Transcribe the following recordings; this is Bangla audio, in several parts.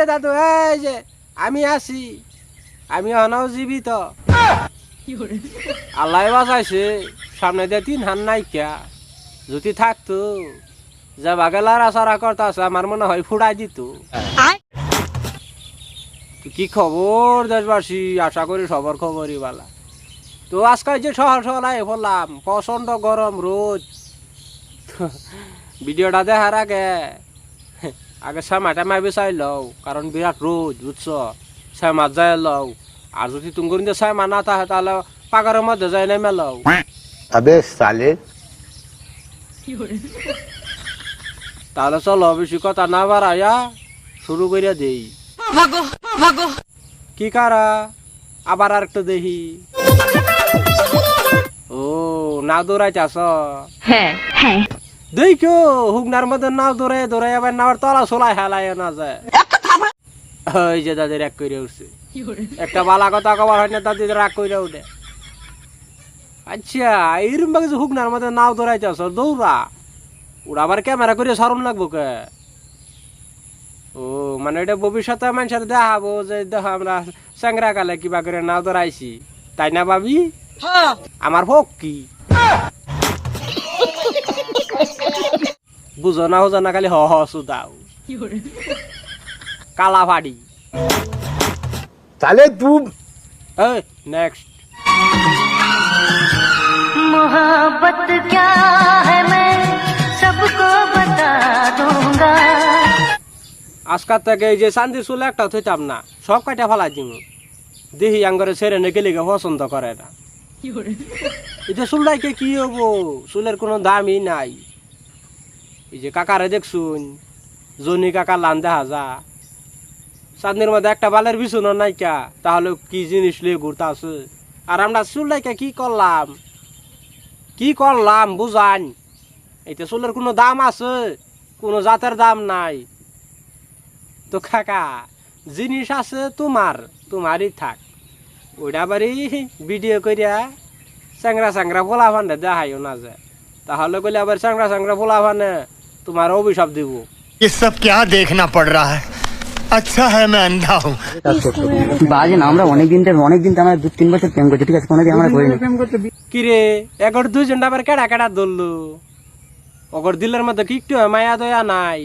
দাদু এই যে আমি আছি, আমি অনাও জীবিত। আল্লাহ বাঁচাইছে, সামনে দিয়ে 3 হান নাইকা, যদি থাকতো যা বাগে লাড়াচাড়া করতেছে আমার মনে হয় ফুড়াই দিত। কি খবর দেশবাসী? আশা করি সবার খবরই ভালো। তো আজকে যে সকাল সকাল বললাম, প্রচন্ড গরম রোদ। ভিডিওটা দেখার আগে শ্যামাটা মাইবে চাই লও, কারণ বিরাট রোদ বুঝছ। শ্যামাত যাই লও, আর যদি তুমি শ্যামা না থাকে তাহলে পাগারের মধ্যে যাই নেমে লও। আবে সালে, তাহলে চলো বেশি কথা না বাড়াইয়া শুরু করিয়া দেই। কি কারা আবার আর একটু দেখি। ও নাও দৌড়াইতেছ? হ্যাঁ হ্যাঁ। দেখো হুগনার মধ্যে নাও দৌড়ে দৌড়ে আবার নাওয়ার তলা সোলাই হেলাই না যায়। ওই যে দাদের রাগ করে উঠছে, একটা বালা কথা কবার হয় না দাদির রাগ করে উঠে। আচ্ছা এরম বাকি হুগনার মধ্যে নাও দৌড়াইতেছ, দৌড়া ওরা আবার ক্যামেরা করে সরম লাগবো কে? ও মানে এটা ভবিষ্যতে মানুষের দেখাবো যে দেখো আমরা চ্যাংরা কালে কিবা করে নাও দৌড়াইছি, তাই না ভাবি? আমার হোক কি বুঝো না হুজো না, খালি হ সুদাও কালা ফাড়ি। साले तू नेक्स्ट। मोहब्बत क्या है मैं सबको बता दूंगा। আজকাল থেকে এই যে চান্দির চুল একটা থইতাম না, সব কাটা ফেলাই দিব। দেখি আঙ্গরে ছেড়ে নে গেলে পছন্দ করে না। এটা চুলটাকে কি হবো? চুলের কোনো দামই নাই। এই যে কাকারে দেখছুন, জনি কাকা লান দেখা যা, চাঁদনির মধ্যে একটা বালের বিছুনো নাইকা, তাহলে কি জিনিস লিয়ে ঘুরতে আছে। আর আমরা চুলটাকে কি করলাম বুঝান? এইটা চুলের কোনো দাম আছে? কোনো জাতের দাম নাই তো কাকা। জিনিস আছে তোমারই থাক। ওইটা বাড়ি ভিডিও করিয়া চ্যাংরা ফোলা ফান্ডে দেখাইও না যায়, তাহলে কইলে আবার চ্যাংরা ফোলা ফানে তোমার অভিশাপ দিব। ये सब क्या देखना पड़ रहा है? अच्छा है मैं अंधा हूँ। বাজে না, আমরা অনেকদিন আমরা 2-3 বছর প্রেম করছি, ঠিক আছে? কোনোদিন আমরা করিনি। কিরে এগর 2 জন আবার কেডা ধরলো? ওগর দিলের মধ্যে কি একটু মায়া দয়া নাই?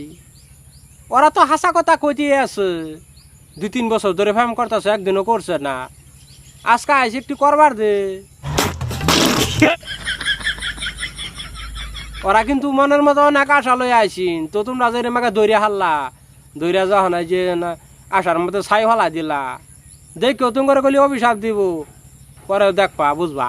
ওরা তো হাসা কথা কইতে আছে, 2-3 বছর ধরে প্রেম করতেছে, একদিনও করছে না। আজকে আইসি একটু করবার দে। ওরা কিন্তু মনের মতো অনেক আশা লই আইসিন, তো তোমরা যে আমাকে দৌড়িয়া হারলা, দৌড়িয়া যাওয়া নাই যে আশার মধ্যে ছাই হলা দিলা। দেখো তুমি করে গেলে অভিশাপ দিব, পরে দেখবা বুঝবা।